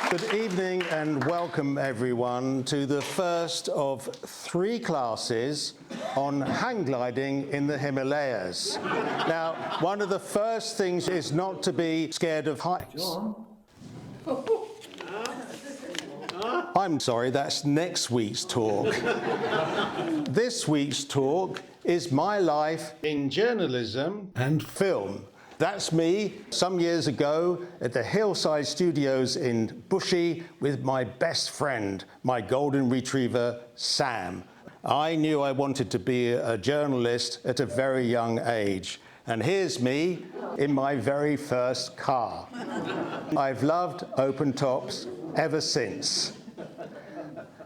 Good evening and welcome everyone to the first of 3 classes on hang gliding in the Himalayas. Now, one of the first things is not to be scared of heights. John? I'm sorry, that's next week's talk. This week's talk is my life in journalism and film. That's me some years ago at the Hillside Studios in Bushey with my best friend, my golden retriever, Sam. I knew I wanted to be a journalist at a very young age. And here's me in my very first car. I've loved open tops ever since.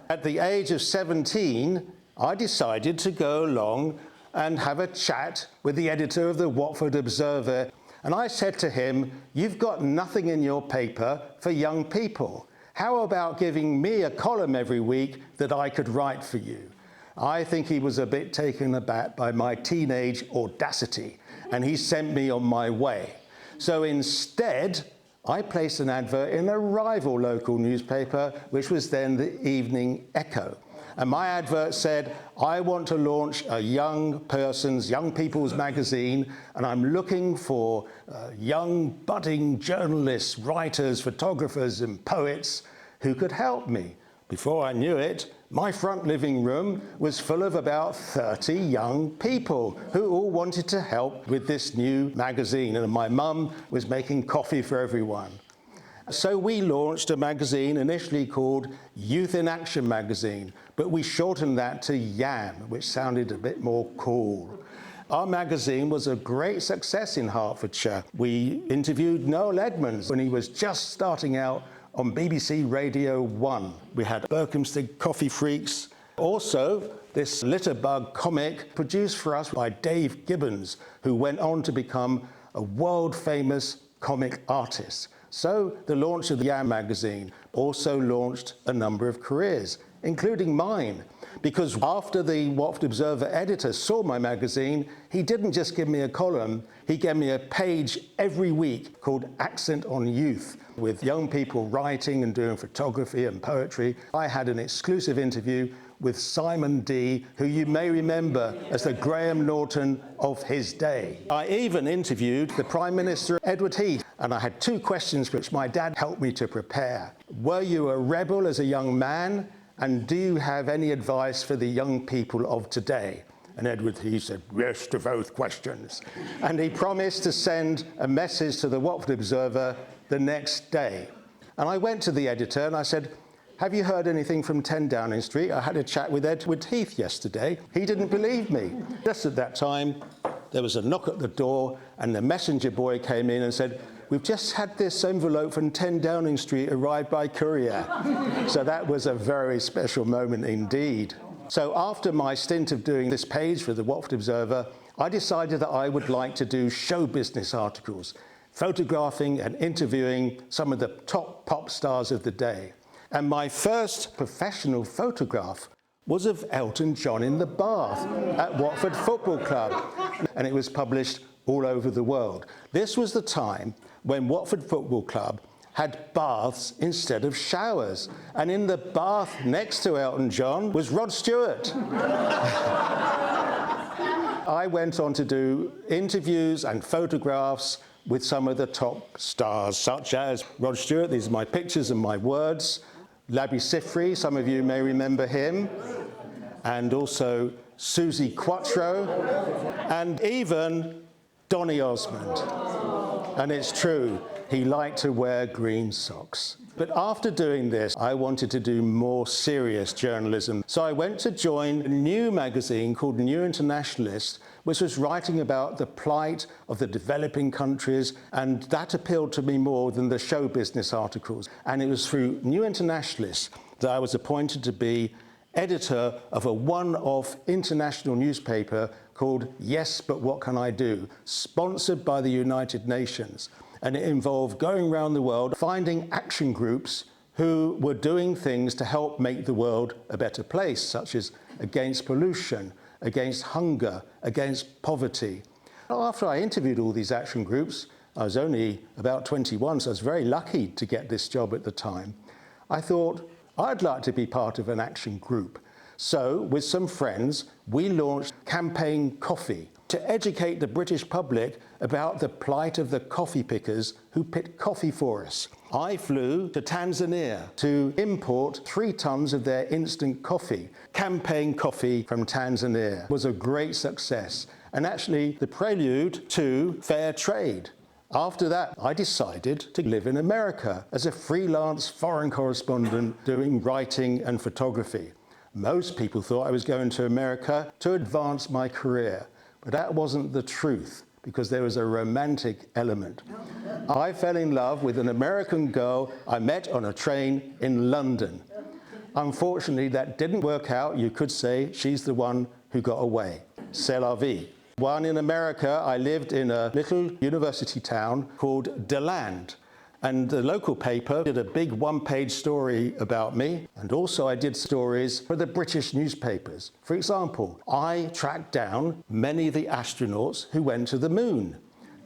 At the age of 17, I decided to go along and have a chat with the editor of the Watford Observer. And I said to him, "You've got nothing in your paper for young people. How about giving me a column every week that I could write for you?" I think he was a bit taken aback by my teenage audacity, and he sent me on my way. So instead, I placed an advert in a rival local newspaper, which was then the Evening Echo. And my advert said, "I want to launch a young people's magazine, and I'm looking for young, budding journalists, writers, photographers, and poets who could help me." Before I knew it, my front living room was full of about 30 young people who all wanted to help with this new magazine, and my mum was making coffee for everyone. So we launched a magazine initially called Youth in Action magazine, but we shortened that to YAM, which sounded a bit more cool. Our magazine was a great success in Hertfordshire. We interviewed Noel Edmonds when he was just starting out on BBC Radio 1. We had Berkhamsted Coffee Freaks. Also, this litterbug comic produced for us by Dave Gibbons, who went on to become a world-famous comic artist. So the launch of the YAM magazine also launched a number of careers, including mine, because after the Watford Observer editor saw my magazine, he didn't just give me a column, he gave me a page every week called Accent on Youth, with young people writing and doing photography and poetry. I had an exclusive interview with Simon D, who you may remember as the Graham Norton of his day. I even interviewed the Prime Minister Edward Heath, and I had 2 questions which my dad helped me to prepare. Were you a rebel as a young man? And do you have any advice for the young people of today? And Edward Heath said yes to both questions. And he promised to send a message to the Watford Observer the next day. And I went to the editor and I said, "Have you heard anything from 10 Downing Street? I had a chat with Edward Heath yesterday." He didn't believe me. Just at that time, there was a knock at the door and the messenger boy came in and said, "We've just had this envelope from 10 Downing Street arrive by courier." So that was a very special moment indeed. So after my stint of doing this page for the Watford Observer, I decided that I would like to do show business articles, photographing and interviewing some of the top pop stars of the day. And my first professional photograph was of Elton John in the bath at Watford Football Club. And it was published all over the world. This was the time when Watford Football Club had baths instead of showers. And in the bath next to Elton John was Rod Stewart. I went on to do interviews and photographs with some of the top stars, such as Rod Stewart, these are my pictures and my words, Labby Sifri, some of you may remember him, and also Susie Quattro, and even Donny Osmond. And it's true, he liked to wear green socks. But after doing this, I wanted to do more serious journalism. So I went to join a new magazine called New Internationalist, which was writing about the plight of the developing countries, and that appealed to me more than the show business articles. And it was through New Internationalist that I was appointed to be editor of a one-off international newspaper called Yes, But What Can I Do?, sponsored by the United Nations. And it involved going around the world, finding action groups who were doing things to help make the world a better place, such as against pollution, against hunger, against poverty. After I interviewed all these action groups, I was only about 21, so I was very lucky to get this job at the time. I thought I'd like to be part of an action group. So, with some friends, we launched Campaign Coffee to educate the British public about the plight of the coffee pickers who pick coffee for us. I flew to Tanzania to import 3 tons of their instant coffee. Campaign Coffee from Tanzania was a great success and actually the prelude to fair trade. After that, I decided to live in America as a freelance foreign correspondent doing writing and photography. Most people thought I was going to America to advance my career, but that wasn't the truth because there was a romantic element. I fell in love with an American girl I met on a train in London. Unfortunately, that didn't work out. You could say she's the one who got away. C'est la vie. While in America, I lived in a little university town called DeLand. And the local paper did a big 1-page story about me. And also I did stories for the British newspapers. For example, I tracked down many of the astronauts who went to the moon.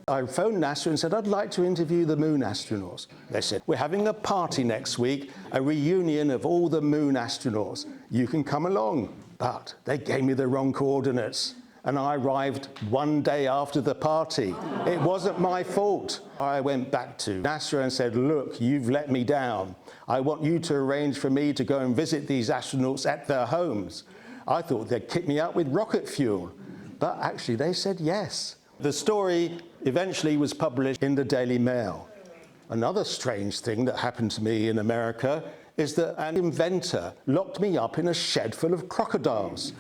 I phoned NASA and said, I'd like to interview the moon astronauts. They said, we're having a party next week, a reunion of all the moon astronauts. You can come along. But they gave me the wrong coordinates. And I arrived 1 day after the party. It wasn't my fault. I went back to NASA and said, look, you've let me down. I want you to arrange for me to go and visit these astronauts at their homes. I thought they'd kick me out with rocket fuel, but actually they said yes. The story eventually was published in the Daily Mail. Another strange thing that happened to me in America is that an inventor locked me up in a shed full of crocodiles.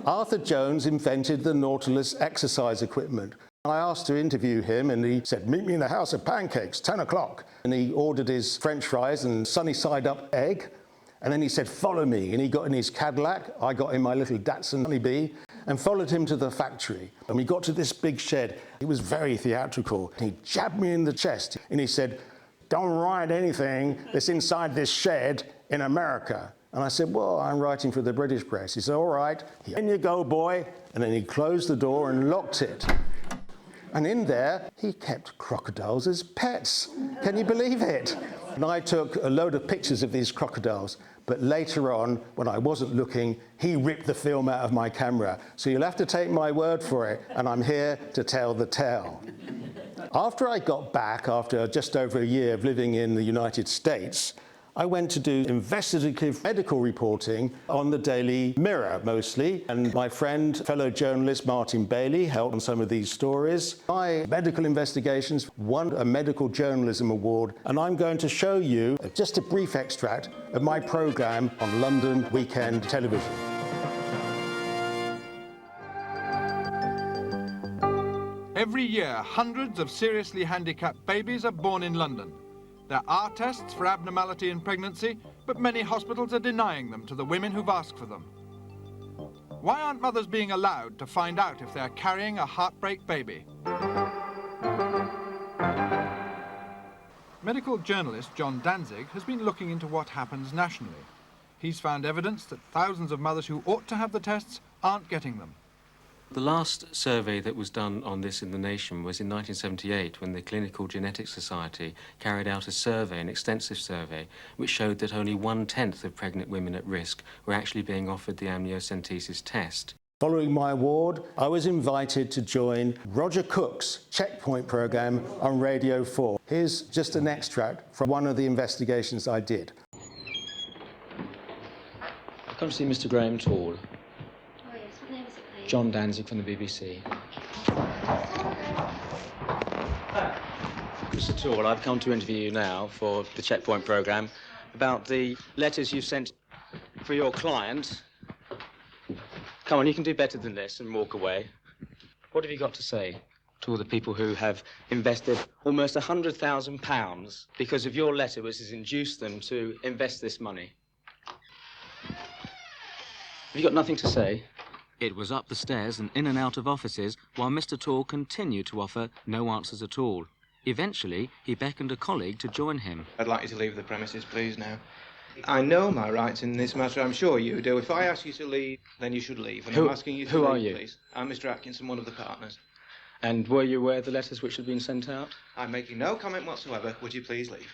Arthur Jones invented the Nautilus exercise equipment. I asked to interview him and he said, meet me in the House of Pancakes, 10 o'clock. And he ordered his French fries and sunny side up egg. And then he said, follow me. And he got in his Cadillac, I got in my little Datsun Honeybee and followed him to the factory. And we got to this big shed. It was very theatrical. He jabbed me in the chest and he said, don't write anything that's inside this shed in America. And I said, well, I'm writing for the British press. He said, all right, in you go, boy. And then he closed the door and locked it. And in there, he kept crocodiles as pets. Can you believe it? And I took a load of pictures of these crocodiles. But later on, when I wasn't looking, he ripped the film out of my camera. So you'll have to take my word for it. And I'm here to tell the tale. After I got back, after just over a year of living in the United States, I went to do investigative medical reporting on the Daily Mirror, mostly. And my friend, fellow journalist Martin Bailey, helped on some of these stories. My medical investigations won a medical journalism award, and I'm going to show you just a brief extract of my programme on London weekend television. Every year, hundreds of seriously handicapped babies are born in London. There are tests for abnormality in pregnancy, but many hospitals are denying them to the women who've asked for them. Why aren't mothers being allowed to find out if they're carrying a heartbreak baby? Medical journalist Jon Danzig has been looking into what happens nationally. He's found evidence that thousands of mothers who ought to have the tests aren't getting them. The last survey that was done on this in the nation was in 1978 when the Clinical Genetics Society carried out a survey, an extensive survey, which showed that only 1/10 of pregnant women at risk were actually being offered the amniocentesis test. Following my award, I was invited to join Roger Cook's Checkpoint programme on Radio 4. Here's just an extract from one of the investigations I did. I've come to see Mr. Graham Tall. Jon Danzig from the BBC. Mr. Tall, I've come to interview you now for the Checkpoint programme about the letters you've sent for your client. Come on, you can do better than this and walk away. What have you got to say to all the people who have invested almost £100,000 because of your letter, which has induced them to invest this money? Have you got nothing to say? It was up the stairs and in and out of offices while Mr. Tall continued to offer no answers at all. Eventually, he beckoned a colleague to join him. I'd like you to leave the premises, please, now. I know my rights in this matter, I'm sure you do. If I ask you to leave, then you should leave. And I'm asking you to leave, are you? Please. I'm Mr. Atkinson, one of the partners. And were you aware of the letters which had been sent out? I'm making no comment whatsoever. Would you please leave?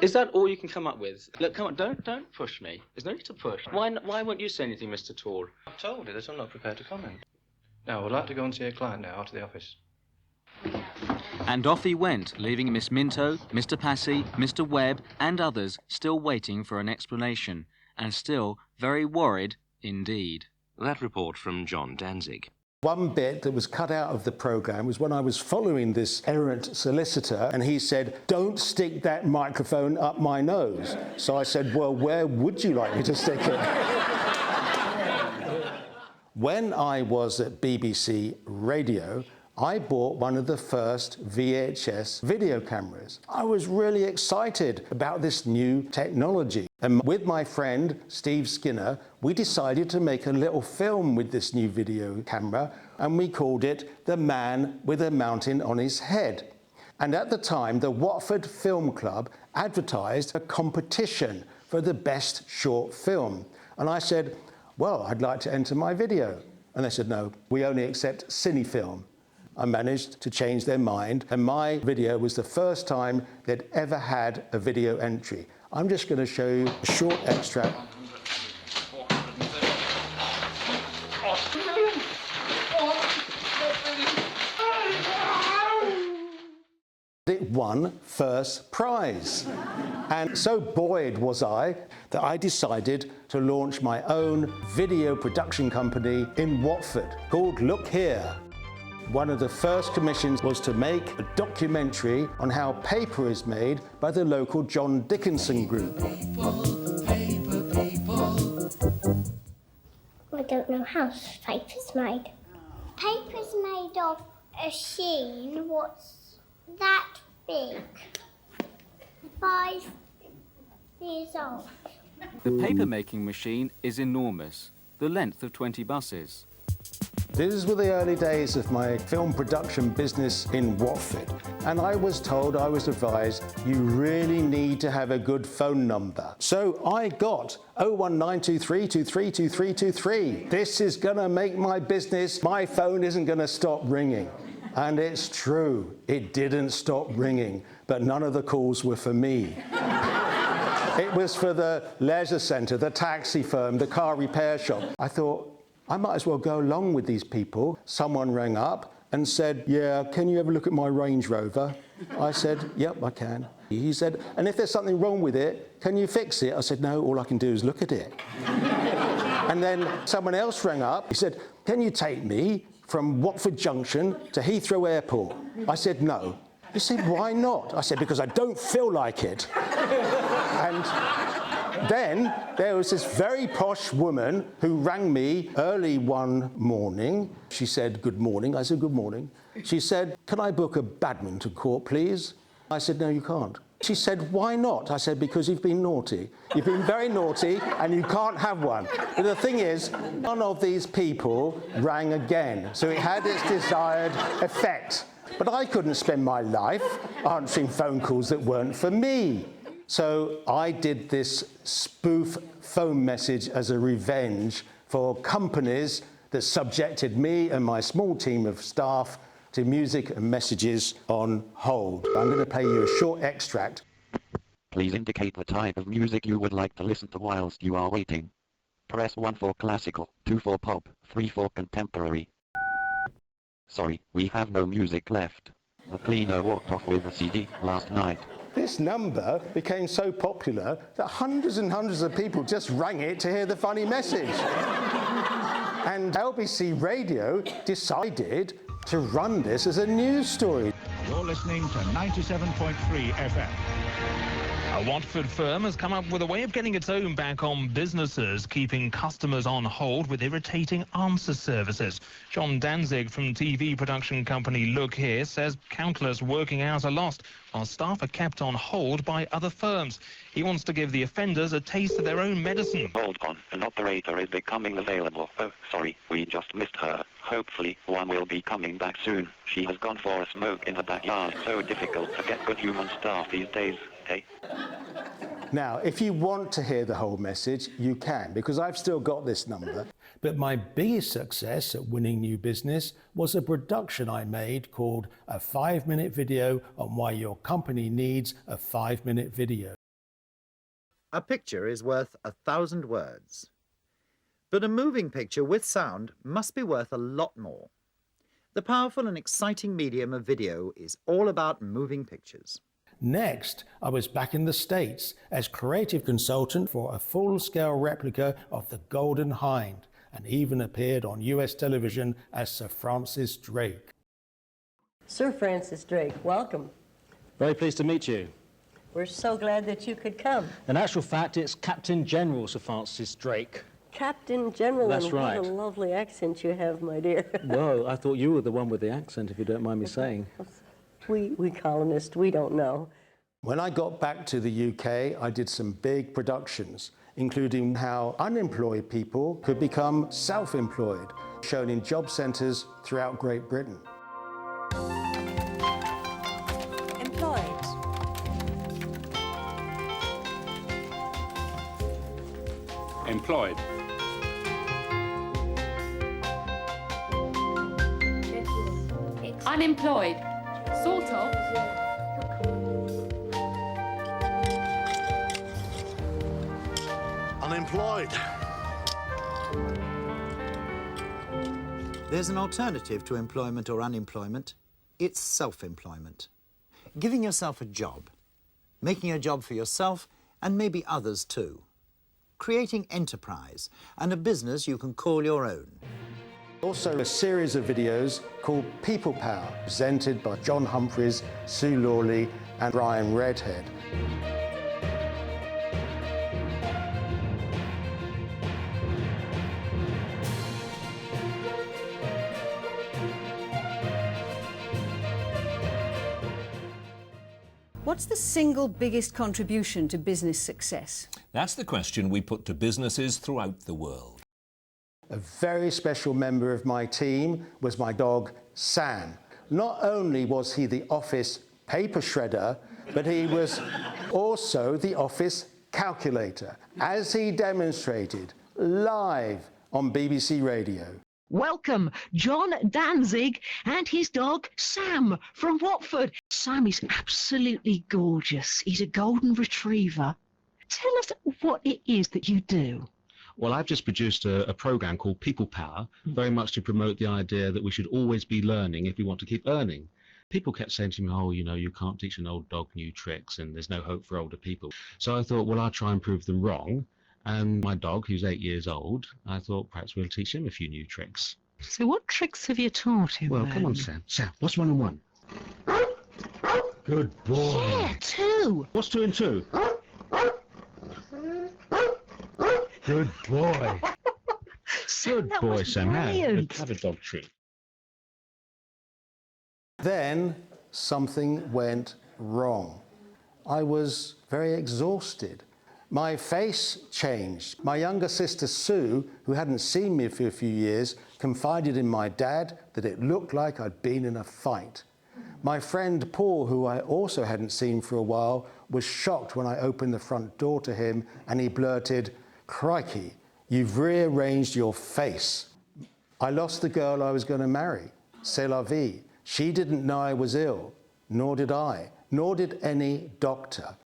Is that all you can come up with? Look, come on, don't push me. There's no need to push. Why won't you say anything, Mr. Tall? I've told you that I'm not prepared to comment. Now, I would like to go and see a client now, out of the office. And off he went, leaving Miss Minto, Mr. Passy, Mr. Webb and others still waiting for an explanation, and still very worried indeed. That report from Jon Danzig. One bit that was cut out of the programme was when I was following this errant solicitor and he said, "Don't stick that microphone up my nose." So I said, "Well, where would you like me to stick it?" When I was at BBC Radio, I bought one of the first VHS video cameras. I was really excited about this new technology. And with my friend, Steve Skinner, we decided to make a little film with this new video camera, and we called it The Man with a Mountain on His Head. And at the time, the Watford Football Club advertised a competition for the best short film. And I said, "Well, I'd like to enter my video." And they said, "No, we only accept cine film." I managed to change their mind, and my video was the first time they'd ever had a video entry. I'm just going to show you a short extract. It won first prize. And so buoyed was I that I decided to launch my own video production company in Watford called Look Here. One of the first commissions was to make a documentary on how paper is made by the local John Dickinson group. I don't know how paper's made. Paper's made of a sheen what's that big. 5 years old. The paper-making machine is enormous, the length of 20 buses. These were the early days of my film production business in Watford, and I was advised, you really need to have a good phone number. So I got 01923232323. This is gonna make my business, my phone isn't gonna stop ringing. And it's true, it didn't stop ringing, but none of the calls were for me. It was for the leisure centre, the taxi firm, the car repair shop. I thought, I might as well go along with these people. Someone rang up and said, "Yeah, can you have a look at my Range Rover?" I said, "Yep, I can." He said, "And if there's something wrong with it, can you fix it?" I said, "No, all I can do is look at it." And then someone else rang up. He said, "Can you take me from Watford Junction to Heathrow Airport?" I said, "No." He said, "Why not?" I said, "Because I don't feel like it." And then there was this very posh woman who rang me early one morning. She said, "Good morning." I said, "Good morning." She said, "Can I book a badminton court, please?" I said, "No, you can't." She said, "Why not?" I said, "Because you've been naughty. You've been very naughty and you can't have one." But the thing is, none of these people rang again. So it had its desired effect. But I couldn't spend my life answering phone calls that weren't for me. So I did this spoof phone message as a revenge for companies that subjected me and my small team of staff to music and messages on hold. I'm going to play you a short extract. Please indicate the type of music you would like to listen to whilst you are waiting. Press 1 for classical, 2 for pop, 3 for contemporary. Sorry, we have no music left. The cleaner walked off with the CD last night. This number became so popular that hundreds and hundreds of people just rang it to hear the funny message. And LBC Radio decided to run this as a news story. You're listening to 97.3 FM. A Watford firm has come up with a way of getting its own back on businesses, keeping customers on hold with irritating answer services. Jon Danzig from TV production company Look Here says countless working hours are lost while staff are kept on hold by other firms. He wants to give the offenders a taste of their own medicine. Hold on, an operator is becoming available. Oh, sorry, we just missed her. Hopefully, one will be coming back soon. She has gone for a smoke in the backyard. So difficult to get good human staff these days. Hey. Now, if you want to hear the whole message, you can, because I've still got this number. But my biggest success at winning new business was a production I made called A 5-Minute Video on Why Your Company Needs a 5-Minute Video. A picture is worth 1,000 words. But a moving picture with sound must be worth a lot more. The powerful and exciting medium of video is all about moving pictures. Next, I was back in the States as creative consultant for a full-scale replica of the Golden Hind, and even appeared on US television as Sir Francis Drake. Sir Francis Drake, welcome. Very pleased to meet you. We're so glad that you could come. In actual fact, it's Captain General Sir Francis Drake. Captain General, That's and right. What a lovely accent you have, my dear. Well, I thought you were the one with the accent, if you don't mind me saying. We colonists, we don't know. When I got back to the UK, I did some big productions, including how unemployed people could become self-employed, shown in job centres throughout Great Britain. Employed. Employed. Unemployed. Sort of. Unemployed. There's an alternative to employment or unemployment. It's self-employment. Giving yourself a job. Making a job for yourself and maybe others too. Creating enterprise and a business you can call your own. Also a series of videos called People Power, presented by John Humphreys, Sue Lawley and Brian Redhead. What's the single biggest contribution to business success? That's the question we put to businesses throughout the world. A very special member of my team was my dog, Sam. Not only was he the office paper shredder, but he was also the office calculator, as he demonstrated live on BBC Radio. Welcome, Jon Danzig and his dog, Sam, from Watford. Sam is absolutely gorgeous. He's a golden retriever. Tell us what it is that you do. Well, I've just produced a program called People Power, very much to promote the idea that we should always be learning if we want to keep earning. People kept saying to me, oh, you know, you can't teach an old dog new tricks and there's no hope for older people. So I thought, well, I'll try and prove them wrong. And my dog, who's 8 years old, I thought perhaps we'll teach him a few new tricks. So what tricks have you taught him? Well, come on, Sam. Sam, what's 1 and 1? Good boy. Yeah, 2. What's 2 and 2? Good boy. Good boy, Sam. Have a dog treat. Then something went wrong. I was very exhausted. My face changed. My younger sister Sue, who hadn't seen me for a few years, confided in my dad that it looked like I'd been in a fight. My friend Paul, who I also hadn't seen for a while, was shocked when I opened the front door to him and he blurted, "Crikey, you've rearranged your face." I lost the girl I was going to marry, c'est la vie. She didn't know I was ill, nor did I, nor did any doctor.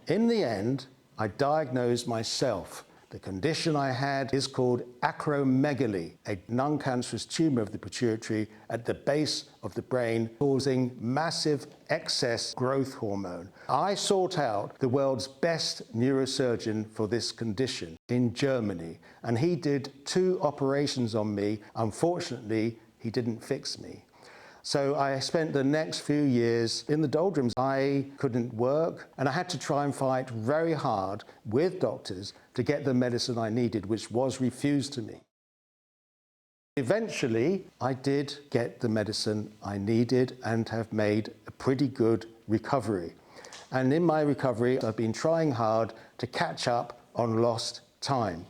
In the end, I diagnosed myself. The condition I had is called acromegaly, a non-cancerous tumour of the pituitary at the base of the brain, causing massive excess growth hormone. I sought out the world's best neurosurgeon for this condition in Germany, and he did 2 operations on me. Unfortunately, he didn't fix me. So I spent the next few years in the doldrums. I couldn't work, and I had to try and fight very hard with doctors to get the medicine I needed, which was refused to me. Eventually, I did get the medicine I needed and have made a pretty good recovery. And in my recovery, I've been trying hard to catch up on lost time.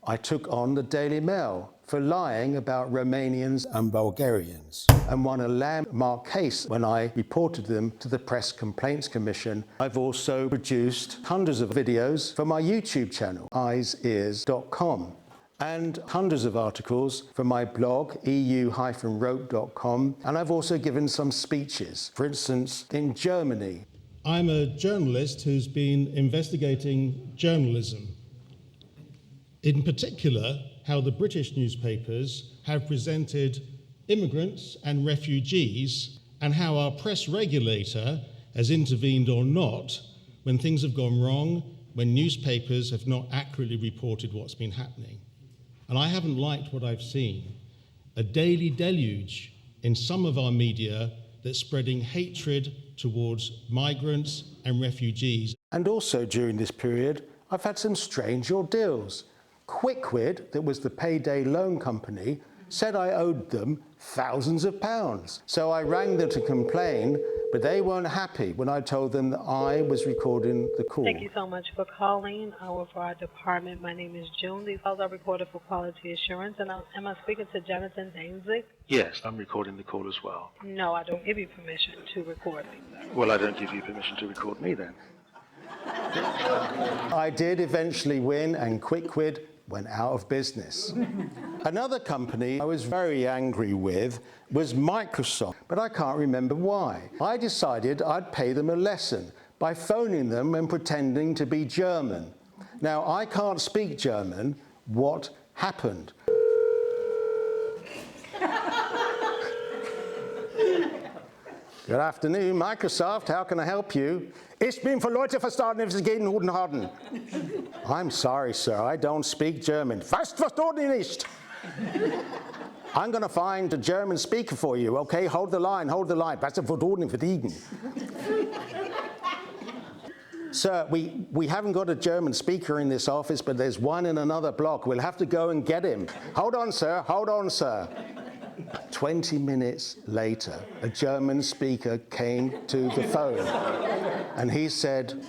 I took on the Daily Mail for lying about Romanians and Bulgarians and won a landmark case when I reported them to the Press Complaints Commission. I've also produced hundreds of videos for my YouTube channel, eyesears.com, and hundreds of articles for my blog, eu-rope.com, and I've also given some speeches, for instance, in Germany. I'm a journalist who's been investigating journalism. In particular, how the British newspapers have presented immigrants and refugees, and how our press regulator has intervened or not when things have gone wrong, when newspapers have not accurately reported what's been happening. And I haven't liked what I've seen. A daily deluge in some of our media that's spreading hatred towards migrants and refugees. And also during this period, I've had some strange ordeals. Quickwid, that was the payday loan company, said I owed them thousands of pounds. So I rang them to complain, but they weren't happy when I told them that I was recording the call. Thank you so much for calling our department. My name is June. These calls are recorded for quality assurance. And am I speaking to Jonathan Danzig? Yes, I'm recording the call as well. No, I don't give you permission to record me, sir. Well, I don't give you permission to record me then. I did eventually win, and Quickwid went out of business. Another company I was very angry with was Microsoft, but I can't remember why. I decided I'd pay them a lesson by phoning them and pretending to be German. Now, I can't speak German. What happened? Good afternoon, Microsoft. How can I help you? Ich bin für Leute verstanden, investigating guten Harden. I'm sorry, sir. I don't speak German. Fast verstehen Sie nicht. I'm going to find a German speaker for you, okay? Hold the line, hold the line. Fast verstehen. Sir, we haven't got a German speaker in this office, but there's one in another block. We'll have to go and get him. Hold on, sir. Hold on, sir. 20 minutes later, a German speaker came to the phone and he said,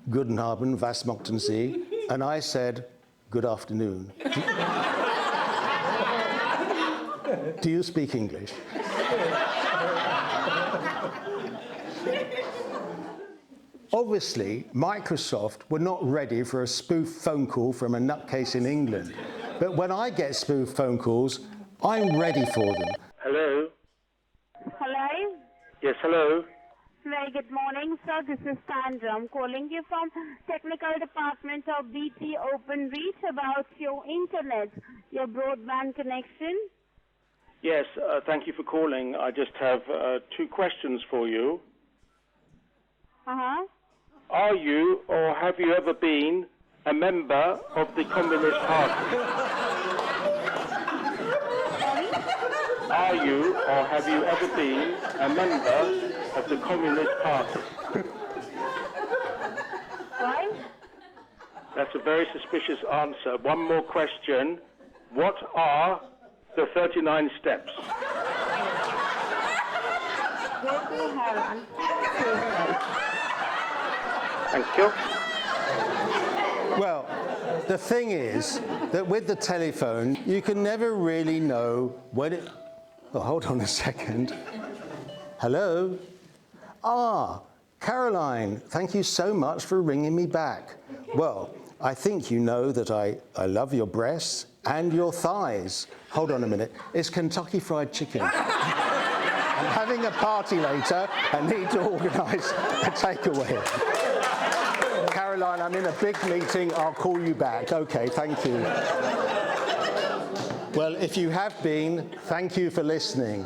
Guten Abend, was möchten Sie? And I said, good afternoon. Do you speak English? Obviously, Microsoft were not ready for a spoof phone call from a nutcase in England. But when I get spoof phone calls, I'm ready for them. Hello? Hello? Yes, hello? Very good morning, sir. This is Sandra. I'm calling you from Technical Department of BT Openreach about your internet, your broadband connection. Yes, thank you for calling. I just have two questions for you. Uh-huh. Are you or have you ever been a member of the Communist Party? Are you or have you ever been a member of the Communist Party? Why? That's a very suspicious answer. One more question. What are the 39 steps? Thank you. Well, the thing is that with the telephone, you can never really know when it... Oh, hold on a second. Hello? Ah, Caroline, thank you so much for ringing me back. Well, I think you know that I love your breasts and your thighs. Hold on a minute. It's Kentucky Fried Chicken. I'm having a party later and need to organise a takeaway. Caroline, I'm in a big meeting. I'll call you back. Okay, thank you. Well, if you have been, thank you for listening.